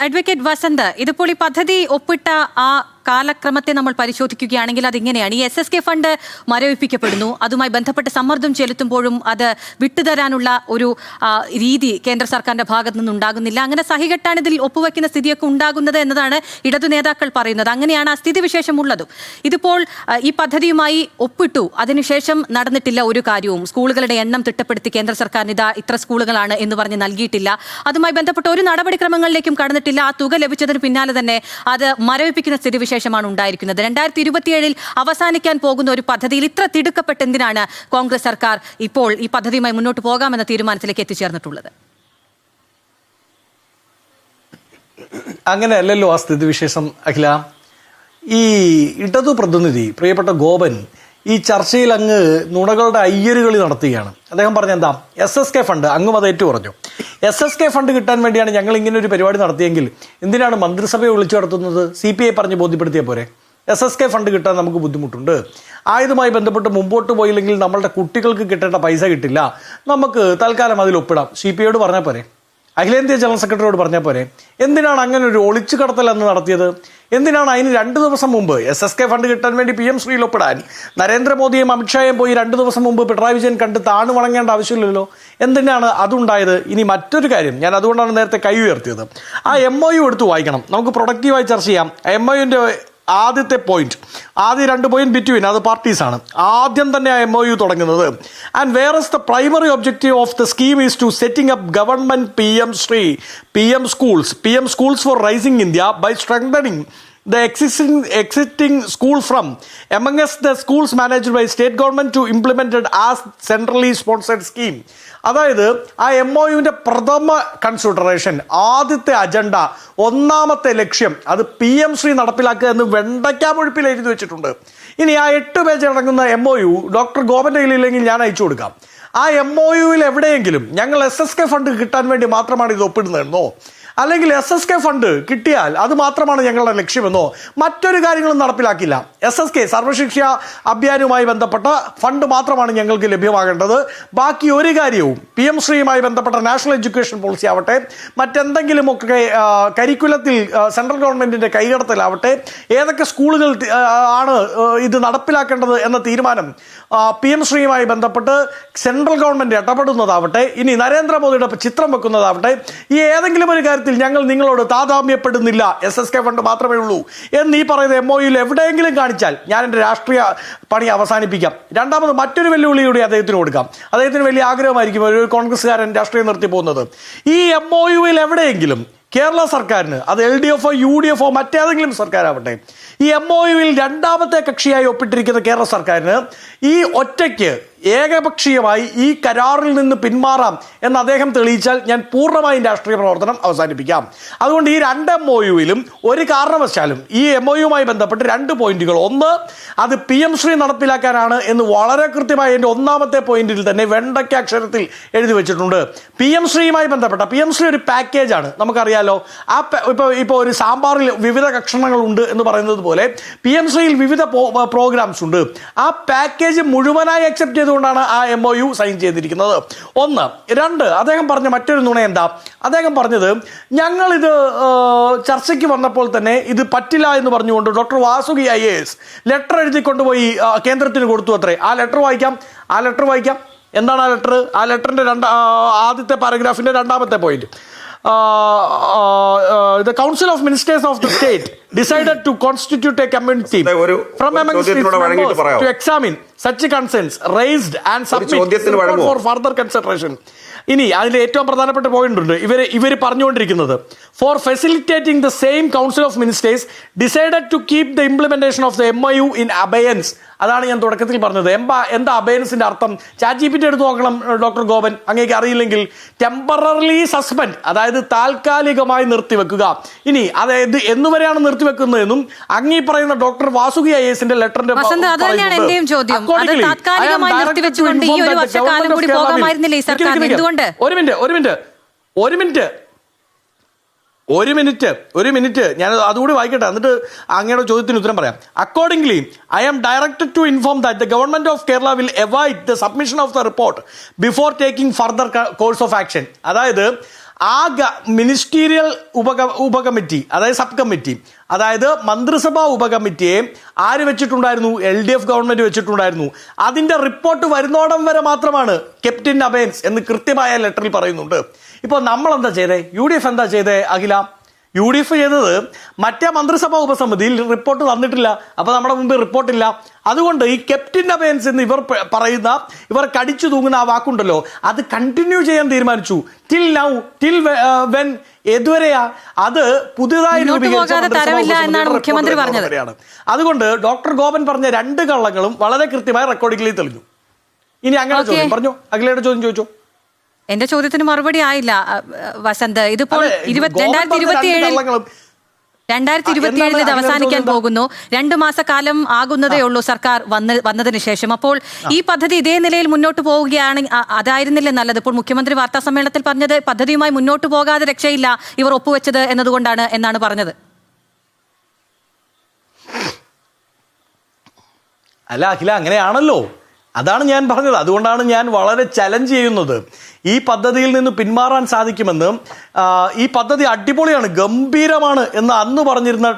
Advocate Vasant, ഇതിപ്പോൾ ഈ പദ്ധതി ഒപ്പിട്ട ആ കാലക്രമത്തെ നമ്മൾ പരിശോധിക്കുകയാണെങ്കിൽ അതിങ്ങനെയാണ്. ഈ SSK ഫണ്ട് മരവിപ്പിക്കപ്പെടുന്നു. അതുമായി ബന്ധപ്പെട്ട് സമ്മർദ്ദം ചെലുത്തുമ്പോഴും അത് വിട്ടുതരാനുള്ള ഒരു രീതി കേന്ദ്ര സർക്കാരിന്റെ ഭാഗത്തു നിന്നുണ്ടാകുന്നില്ല. അങ്ങനെ സഹികെട്ടാണ് ഇതിൽ ഒപ്പുവെക്കുന്ന സ്ഥിതിയൊക്കെ ഉണ്ടാകുന്നത് എന്നതാണ് ഇടതു നേതാക്കൾ പറയുന്നത്. അങ്ങനെയാണ് ആ സ്ഥിതിവിശേഷമുള്ളതും. ഇതിപ്പോൾ ഈ പദ്ധതിയുമായി ഒപ്പിട്ടു, അതിനുശേഷം നടന്നിട്ടില്ല ഒരു കാര്യവും. സ്കൂളുകളുടെ എണ്ണം തിട്ടപ്പെടുത്തി കേന്ദ്ര സർക്കാരിന് ഇത്ര സ്കൂളുകളാണ് എന്ന് പറഞ്ഞ് നൽകിയിട്ടില്ല. അതുമായി ബന്ധപ്പെട്ട് ഒരു നടപടിക്രമങ്ങളിലേക്കും കടന്നിട്ടില്ല. ആ തുക ലഭിച്ചതിന് പിന്നാലെ തന്നെ അത് മരവിപ്പിക്കുന്ന സ്ഥിതിവിശേഷം ഉണ്ടായിരിക്കുന്നത്. 2027 അവസാനിക്കാൻ പോകുന്ന ഒരു പദ്ധതിയിൽ ഇത്ര തിടുക്കപ്പെട്ട് എന്തിനാണ് കോൺഗ്രസ് സർക്കാർ ഇപ്പോൾ ഈ പദ്ധതിയുമായി മുന്നോട്ട് പോകാമെന്ന തീരുമാനത്തിലേക്ക് എത്തിച്ചേർന്നിട്ടുള്ളത്? അങ്ങനെയല്ലല്ലോ ആ സ്ഥിതിവിശേഷം അഖില. ഈ ഇടതു പ്രതിനിധി പ്രിയപ്പെട്ട ഗോപൻ ഈ ചർച്ചയിൽ അങ്ങ് നുണകളുടെ അയ്യരുകളി നടത്തുകയാണ്. അദ്ദേഹം പറഞ്ഞ എന്താ, SSK ഫണ്ട് അങ്ങും അത് ഏറ്റു പറഞ്ഞു. SSK ഫണ്ട് കിട്ടാൻ വേണ്ടിയാണ് ഞങ്ങൾ ഇങ്ങനെ ഒരു പരിപാടി നടത്തിയെങ്കിൽ എന്തിനാണ് മന്ത്രിസഭയെ വിളിച്ചു നടത്തുന്നത്? CPI പറഞ്ഞ് ബോധ്യപ്പെടുത്തിയ പോരെ. SSK ഫണ്ട് കിട്ടാൻ നമുക്ക് ബുദ്ധിമുട്ടുണ്ട്, ആയതുമായി ബന്ധപ്പെട്ട് മുമ്പോട്ട് പോയില്ലെങ്കിൽ നമ്മളുടെ കുട്ടികൾക്ക് കിട്ടേണ്ട പൈസ കിട്ടില്ല, നമുക്ക് തൽക്കാലം അതിൽ ഒപ്പിടാം. CPIയോട് പറഞ്ഞാൽ പോരെ, അഖിലേന്ത്യാ ജനറൽ സെക്രട്ടറിയോട് പറഞ്ഞാൽ പോരെ. എന്തിനാണ് അങ്ങനെ ഒരു ഒളിച്ചു കടത്തൽ എന്ന് നടത്തിയത്? എന്തിനാണ് അതിന് 2 ദിവസം മുമ്പ് SSK ഫണ്ട് കിട്ടാൻ വേണ്ടി PM ശ്രീയിൽ ഒപ്പിടാൻ നരേന്ദ്രമോദിയും അമിത്ഷായും പോയി 2 ദിവസം മുമ്പ് പിണറായി വിജയൻ കണ്ട് താണു വണങ്ങേണ്ട ആവശ്യമില്ലല്ലോ? എന്തിനാണ് അതുണ്ടായത്? ഇനി മറ്റൊരു കാര്യം, ഞാൻ അതുകൊണ്ടാണ് നേരത്തെ കൈ ഉയർത്തിയത്. ആ MOU എടുത്ത് വായിക്കണം, നമുക്ക് പ്രൊഡക്റ്റീവായി ചർച്ച ചെയ്യാം. MOUവിൻ്റെ ആദ്യത്തെ പോയിന്റ്, ആദ്യ 2 പോയിന്റ് ബിറ്റ്വീൻ, അത് പാർട്ടീസാണ്. ആദ്യം തന്നെ ആ MOU തുടങ്ങുന്നത്, and where is the primary objective of the scheme is to setting up government PM schools for rising India by strengthening the existing school from amongst the schools managed by state government to implemented as centrally sponsored scheme. അതായത് ആ MOUവിൻ്റെ പ്രഥമ consideration, ആദ്യത്തെ agenda, ഒന്നാമത്തെ ലക്ഷ്യം അത് PM Shri നടപ്പിലാക്കുക എന്ന് വെണ്ടയ്ക്കാമൊഴുപ്പിൽ എഴുതി വെച്ചിട്ടുണ്ട്. ഇനി ആ 8 പേജ് അടങ്ങുന്ന MOU ഡോക്ടർ ഗോപൻ്റെ കയ്യിലില്ലെങ്കിൽ ഞാൻ അയച്ചു കൊടുക്കാം. ആ MOUവിൽ എവിടെയെങ്കിലും ഞങ്ങൾ SSK ഫണ്ട് കിട്ടാൻ വേണ്ടി മാത്രമാണ് ഇത് ഒപ്പിടുന്നതെന്നോ, അല്ലെങ്കിൽ SSK ഫണ്ട് കിട്ടിയാൽ അത് മാത്രമാണ് ഞങ്ങളുടെ ലക്ഷ്യമെന്നോ മറ്റൊരു കാര്യങ്ങളും നടപ്പിലാക്കില്ല. SSK സർവശിക്ഷ അഭിയാനുമായി ബന്ധപ്പെട്ട ഫണ്ട് മാത്രമാണ് ഞങ്ങൾക്ക് ലഭ്യമാകേണ്ടത്. ബാക്കി ഒരു കാര്യവും PM ശ്രീയുമായി ബന്ധപ്പെട്ട നാഷണൽ എഡ്യൂക്കേഷൻ പോളിസി ആവട്ടെ, മറ്റെന്തെങ്കിലുമൊക്കെ കരിക്കുലത്തിൽ സെൻട്രൽ ഗവൺമെൻറ്റിൻ്റെ കൈകടത്തലാവട്ടെ, ഏതൊക്കെ സ്കൂളുകൾ ആണ് ഇത് നടപ്പിലാക്കേണ്ടത് എന്ന തീരുമാനം PM ശ്രീയുമായി ബന്ധപ്പെട്ട് സെൻട്രൽ ഗവൺമെൻറ് ഇടപെടുന്നതാവട്ടെ, ഇനി നരേന്ദ്രമോദിയുടെ ചിത്രം വെക്കുന്നതാവട്ടെ, ഈ ഏതെങ്കിലും ഒരു കാര്യത്തിൽ ഞങ്ങൾ നിങ്ങളോട് താതാമ്യപ്പെടുന്നില്ല, SSK ഫണ്ട് മാത്രമേ ഉള്ളൂ എന്ന് ഈ പറയുന്ന MOUയിൽ എവിടെയെങ്കിലും കാണിച്ചാൽ ഞാൻ എൻ്റെ രാഷ്ട്രീയ പണി അവസാനിപ്പിക്കാം. രണ്ടാമത് മറ്റൊരു വെല്ലുവിളിയൂടെ അദ്ദേഹത്തിന് കൊടുക്കാം. അദ്ദേഹത്തിന് വലിയ ആഗ്രഹമായിരിക്കും ഒരു കോൺഗ്രസ്സുകാരൻ രാഷ്ട്രീയം നിർത്തി പോകുന്നത്. ഈ MOUയിൽ എവിടെയെങ്കിലും കേരള സർക്കാരിന്, അത് LDFോ UDFോ മറ്റേതെങ്കിലും സർക്കാരാവട്ടെ, ഈ MOUയിൽ രണ്ടാമത്തെ കക്ഷിയായി ഒപ്പിട്ടിരിക്കുന്ന കേരള സർക്കാരിന് ഈ ഒറ്റയ്ക്ക് ഏകപക്ഷീയമായി ഈ കരാറിൽ നിന്ന് പിന്മാറാം എന്ന് അദ്ദേഹം തെളിയിച്ചാൽ ഞാൻ പൂർണ്ണമായും രാഷ്ട്രീയ പ്രവർത്തനം അവസാനിപ്പിക്കാം. അതുകൊണ്ട് ഈ 2 MOUയിലും ഒരു കാരണവശാലും ഈ MOUയുമായി ബന്ധപ്പെട്ട് 2 പോയിന്റുകൾ, ഒന്ന് അത് PM ശ്രീ നടപ്പിലാക്കാനാണ് എന്ന് വളരെ കൃത്യമായി എൻ്റെ ഒന്നാമത്തെ പോയിന്റിൽ തന്നെ വെണ്ടയ്ക്ക അക്ഷരത്തിൽ എഴുതി വെച്ചിട്ടുണ്ട്. PM ശ്രീയുമായി ബന്ധപ്പെട്ട, PM ശ്രീ ഒരു പാക്കേജാണ്, നമുക്കറിയാലോ. ആ ഇപ്പോൾ ഒരു സാമ്പാറിൽ വിവിധ കഷണങ്ങളുണ്ട് എന്ന് പറയുന്നത് പോലെ PM ശ്രീയിൽ വിവിധ പ്രോഗ്രാംസ് ഉണ്ട്. ആ പാക്കേജ് മുഴുവനായി അക്സെപ്റ്റ് ചെയ്തുകൊണ്ടാണ് ആ MOU സൈൻ ചെയ്തിരിക്കുന്നത്. 1. 2, അദ്ദേഹം പറഞ്ഞ മറ്റൊരു നുണ എന്താ? അദ്ദേഹം പറഞ്ഞത് ഞങ്ങളിത് ചർച്ചയ്ക്ക് വന്നപ്പോൾ തന്നെ ഇത് പറ്റില്ല എന്ന് പറഞ്ഞുകൊണ്ട് ഡോക്ടർ വാസുകി IAS ലെറ്റർ എഴുതി കൊണ്ടുപോയി കേന്ദ്രത്തിന് കൊടുത്തു അത്രേ. ആ ലെറ്റർ വായിക്കാം. എന്താണ് ആ ലെറ്റർ? ആ ലെറ്ററിൻ്റെ ആദ്യത്തെ പാരഗ്രാഫിൻ്റെ 2ാമത്തെ point, the Council of Ministers of the state decided to constitute a committee from among its members to examine such concerns raised and submit for further consideration. ഇനി അതിൽ ഏറ്റവും പ്രധാനപ്പെട്ട പോയിന്റ് ഉണ്ട്. ഇവർ പറഞ്ഞുകൊണ്ടിരിക്കുന്നത്, for facilitating the same council of ministers decided to keep the implementation of the MOU in abeyance. അതാണ് ഞാൻ തുടക്കത്തിൽ പറഞ്ഞത്. എന്താ അബയൻസിന്റെ അർത്ഥം? ChatGPT എടുത്ത് നോക്കണം ഡോക്ടർ ഗോപൻ, അങ്ങേക്ക് അറിയില്ലെങ്കിൽ. ടെമ്പററിലി സസ്പെൻഡ്, അതായത് താൽക്കാലികമായി നിർത്തിവെക്കുക. ഇനി അതായത് എന്നുവരെയാണ് നിർത്തിവെക്കുന്നതെന്നും അങ്ങീ പറയുന്ന ഡോക്ടർ വാസുകി IASന്റെ ലെറ്ററിന്റെ ഒരു മിനിറ്റ് ഞാൻ അതുകൂടി വായിക്കട്ടെ, എന്നിട്ട് അങ്ങയുടെ ചോദ്യത്തിന് ഉത്തരം പറയാം. Accordingly I am directed to inform that the government of Kerala will avoid the submission of the report before taking further course of action. അതായത് ആ മിനിസ്റ്റീരിയൽ ഉപകമ്മിറ്റി, അതായത് സബ് കമ്മിറ്റി, അതായത് മന്ത്രിസഭാ ഉപകമ്മിറ്റിയെ ആര് വെച്ചിട്ടുണ്ടായിരുന്നു? LDF ഗവൺമെന്റ് വെച്ചിട്ടുണ്ടായിരുന്നു. അതിന്റെ റിപ്പോർട്ട് വരുന്നോടം വരെ മാത്രമാണ് കെപ്റ്റ് ഇൻ അബെയൻസ് എന്ന് കൃത്യമായ ലെറ്ററിൽ പറയുന്നുണ്ട്. ഇപ്പോൾ നമ്മൾ എന്താ ചെയ്തേ? UDF എന്താ ചെയ്തേ അഖില? UDF ചെയ്തത് മറ്റേ മന്ത്രിസഭാ ഉപസമിതിയിൽ റിപ്പോർട്ട് തന്നിട്ടില്ല. അപ്പൊ നമ്മുടെ മുമ്പിൽ റിപ്പോർട്ടില്ല. അതുകൊണ്ട് ഈ കെപ്റ്റ് ഇൻ അബെയൻസ് എന്ന് പറയുന്ന ഇവർ കടിച്ചു തൂങ്ങുന്ന ആ വാക്കുണ്ടല്ലോ, അത് കണ്ടിന്യൂ ചെയ്യാൻ തീരുമാനിച്ചു. ടിൽ നൗ, ടിൽ വെൻ, എതുവരെയാ? അത് പുതുതായി മുഖ്യമന്ത്രി പറഞ്ഞത്. അതുകൊണ്ട് ഡോക്ടർ ഗോപൻ പറഞ്ഞ 2 കള്ളങ്ങളും വളരെ കൃത്യമായി റെക്കോർഡിങ്ങിൽ തെളിഞ്ഞു. ഇനി അങ്ങനെ ചോദ്യം പറഞ്ഞു, അഖിലയുടെ ചോദ്യം ചോദിച്ചോ. എന്റെ ചോദ്യത്തിന് മറുപടി ആയില്ല വസന്ത്. ഇതിപ്പോൾ 2027 ഇത് അവസാനിക്കാൻ പോകുന്നു. 2 മാസക്കാലം ആകുന്നതേ ഉള്ളൂ സർക്കാർ വന്നതിന് ശേഷം. അപ്പോൾ ഈ പദ്ധതി ഇതേ നിലയിൽ മുന്നോട്ട് പോവുകയാണെങ്കിൽ അതായിരുന്നില്ലേ നല്ലത്? ഇപ്പോൾ മുഖ്യമന്ത്രി വാർത്താ സമ്മേളനത്തിൽ പറഞ്ഞത് പദ്ധതിയുമായി മുന്നോട്ട് പോകാതെ രക്ഷയില്ല, ഇവർ ഒപ്പുവെച്ചത് എന്നതുകൊണ്ടാണ് എന്നാണ് പറഞ്ഞത്. അല്ല അഖില, അങ്ങനെയാണല്ലോ. അതാണ് ഞാൻ പറഞ്ഞത്. അതുകൊണ്ടാണ് ഞാൻ വളരെ ചലഞ്ച് ചെയ്യുന്നത്. ഈ പദ്ധതിയിൽ നിന്ന് പിന്മാറാൻ സാധിക്കുമെന്ന്, ഈ പദ്ധതി അടിപൊളിയാണ്, ഗംഭീരമാണ് എന്ന് അന്ന് പറഞ്ഞിരുന്ന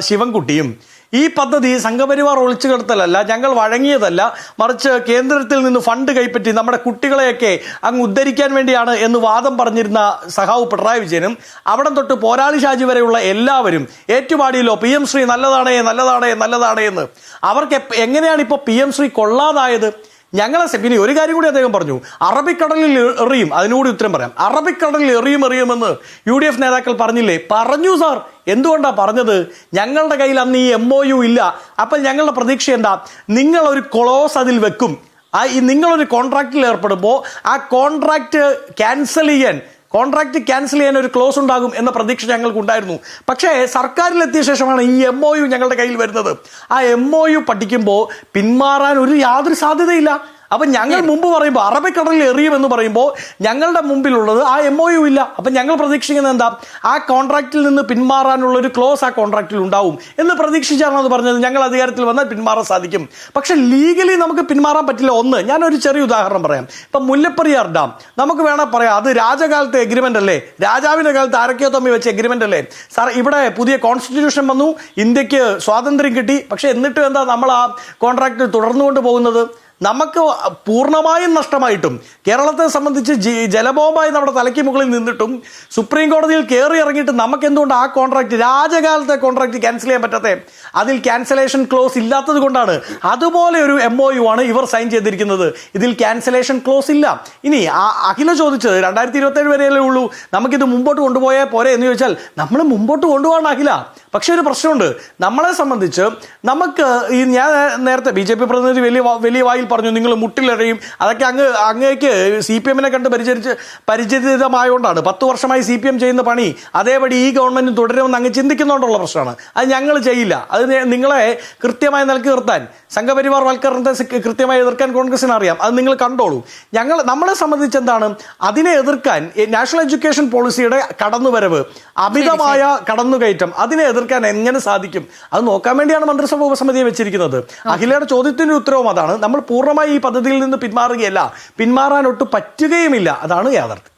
ശിവൻകുട്ടിയും, ഈ പദ്ധതി സംഘപരിവാർ ഒളിച്ചു കിടത്തലല്ല, ഞങ്ങൾ വഴങ്ങിയതല്ല, മറിച്ച് കേന്ദ്രത്തിൽ നിന്ന് ഫണ്ട് കൈപ്പറ്റി നമ്മുടെ കുട്ടികളെയൊക്കെ അങ്ങ് ഉദ്ധരിക്കാൻ വേണ്ടിയാണ് എന്ന് വാദം പറഞ്ഞിരുന്ന സഖാവ് പിണറായി വിജയനും അവിടെ തൊട്ട് പോരാളി ഷാജി വരെയുള്ള എല്ലാവരും ഏറ്റുപാടിയല്ലോ PM ശ്രീ നല്ലതാണേ നല്ലതാണേ നല്ലതാണേ എന്ന്. അവർക്ക് എങ്ങനെയാണ് ഇപ്പോൾ PM ശ്രീ കൊള്ളാതായത്? ഞങ്ങളെ പിന്നെ ഒരു കാര്യം കൂടി അദ്ദേഹം പറഞ്ഞു, അറബിക്കടലിൽ എറിയും. അതിനുകൂടി ഉത്തരം പറയാം. അറബിക്കടലിൽ എറിയുമെന്ന് UDF നേതാക്കൾ പറഞ്ഞില്ലേ? പറഞ്ഞു സാർ. എന്തുകൊണ്ടാണ് പറഞ്ഞത്? ഞങ്ങളുടെ കയ്യിൽ അന്ന് ഈ MOU ഇല്ല. അപ്പോൾ ഞങ്ങളുടെ പ്രതീക്ഷ എന്താ? നിങ്ങളൊരു ക്ലോസ് അതിൽ വെക്കും. നിങ്ങളൊരു കോൺട്രാക്റ്റിൽ ഏർപ്പെടുമ്പോൾ ആ കോൺട്രാക്റ്റ് ക്യാൻസൽ ചെയ്യാൻ ഒരു ക്ലോസ് ഉണ്ടാകും എന്ന പ്രതീക്ഷ ഞങ്ങൾക്കുണ്ടായിരുന്നു. പക്ഷേ സർക്കാരിലെത്തിയ ശേഷമാണ് ഈ MOU ഞങ്ങളുടെ കയ്യിൽ വരുന്നത്. ആ MOU പഠിക്കുമ്പോൾ പിന്മാറാൻ യാതൊരു സാധ്യതയില്ല. അപ്പം ഞങ്ങൾ മുമ്പ് പറയുമ്പോൾ അറബിക്കടലിൽ എറിയുമെന്ന് പറയുമ്പോൾ ഞങ്ങളുടെ മുമ്പിലുള്ളത് ആ MOU ഇല്ല. അപ്പം ഞങ്ങൾ പ്രതീക്ഷിക്കുന്നത് എന്താ? ആ കോൺട്രാക്റ്റിൽ നിന്ന് പിന്മാറാനുള്ള ഒരു ക്ലോസ് ആ കോൺട്രാക്റ്റിൽ ഉണ്ടാവും എന്ന് പ്രതീക്ഷിച്ചാണ് അത് പറഞ്ഞത്. ഞങ്ങൾ അധികാരത്തിൽ വന്നാൽ പിന്മാറാൻ സാധിക്കും. പക്ഷെ ലീഗലി നമുക്ക് പിന്മാറാൻ പറ്റില്ല. ഞാനൊരു ചെറിയ ഉദാഹരണം പറയാം. ഇപ്പം മുല്ലപ്പെരിയാർ ഡാം നമുക്ക് വേണം പറയാം, അത് രാജകാലത്തെ എഗ്രിമെന്റ് അല്ലേ? രാജാവിന്റെ കാലത്ത് ആരൊക്കെയോ തമ്മിൽ വെച്ച എഗ്രിമെന്റ് അല്ലേ സാർ? ഇവിടെ പുതിയ കോൺസ്റ്റിറ്റ്യൂഷൻ വന്നു, ഇന്ത്യക്ക് സ്വാതന്ത്ര്യം കിട്ടി. പക്ഷെ എന്നിട്ടും എന്താ നമ്മൾ ആ കോൺട്രാക്ട് തുടർന്നുകൊണ്ട് പോകുന്നത്? നമുക്ക് പൂർണ്ണമായും നഷ്ടമായിട്ടും കേരളത്തെ സംബന്ധിച്ച് ജലബോംബായി നമ്മുടെ തലയ്ക്ക് മുകളിൽ നിന്നിട്ടും സുപ്രീം കോടതിയിൽ കയറി ഇറങ്ങിയിട്ട് നമുക്ക് എന്തുകൊണ്ട് ആ കോൺട്രാക്ട്, രാജകാലത്തെ കോൺട്രാക്ട് ക്യാൻസൽ ചെയ്യാൻ പറ്റാത്തത്? അതിൽ ക്യാൻസലേഷൻ ക്ലോസ് ഇല്ലാത്തത് കൊണ്ടാണ്. അതുപോലെ ഒരു MOU ആണ് ഇവർ സൈൻ ചെയ്തിരിക്കുന്നത്. ഇതിൽ ക്യാൻസലേഷൻ ക്ലോസ് ഇല്ല. ഇനി അഖില ചോദിച്ചത് 2027 വരെയല്ലേ ഉള്ളൂ, നമുക്കിത് മുമ്പോട്ട് കൊണ്ടുപോയാൽ പോരെ എന്ന് ചോദിച്ചാൽ നമ്മൾ മുമ്പോട്ട് കൊണ്ടുപോകണം അഖില. പക്ഷെ ഒരു പ്രശ്നമുണ്ട്. നമ്മളെ സംബന്ധിച്ച് നമുക്ക് ഞാൻ നേരത്തെ BJP പ്രതിനിധി വലിയ വായിൽ പറഞ്ഞു നിങ്ങൾ മുട്ടിലെറിയും. അതൊക്കെ അങ്ങേക്ക് CPM-നെ കണ്ട് പരിചിതമായതുകൊണ്ടാണ്. 10 വർഷമായി CPM ചെയ്യുന്ന പണി അതേപടി ഈ ഗവൺമെന്റ് തുടരുമെന്ന് അങ്ങ് ചിന്തിക്കുന്നതുകൊണ്ടുള്ള പ്രശ്നമാണ്. അത് ഞങ്ങൾ ചെയ്യില്ല. അത് നിങ്ങളെ കൃത്യമായി നിലക്ക് നിർത്താൻ, സംഘപരിവാർ വൽക്കരണത്തെ കൃത്യമായി എതിർക്കാൻ കോൺഗ്രസിന് അറിയാം. അത് നിങ്ങൾ കണ്ടോളൂ. നമ്മളെ സംബന്ധിച്ച് എന്താണ് അതിനെ എതിർക്കാൻ? നാഷണൽ എഡ്യൂക്കേഷൻ പോളിസിയുടെ കടന്നുവരവ്, അമിതമായ കടന്നുകയറ്റം, അതിനെ എതിർക്കാൻ എങ്ങനെ സാധിക്കും? അത് നോക്കാൻ വേണ്ടിയാണ് മന്ത്രിസഭ ഉപസമിതിയെ വെച്ചിരിക്കുന്നത്. അഖിലയുടെ ചോദ്യത്തിന്റെ ഉത്തരവും അതാണ്. നമ്മൾ പൂർണ്ണമായി ഈ പദ്ധതിയിൽ നിന്ന് പിന്മാറുകയല്ല, പിന്മാറാൻ ഒട്ടും പറ്റുകയുമില്ല. അതാണ് യാഥാർത്ഥ്യം.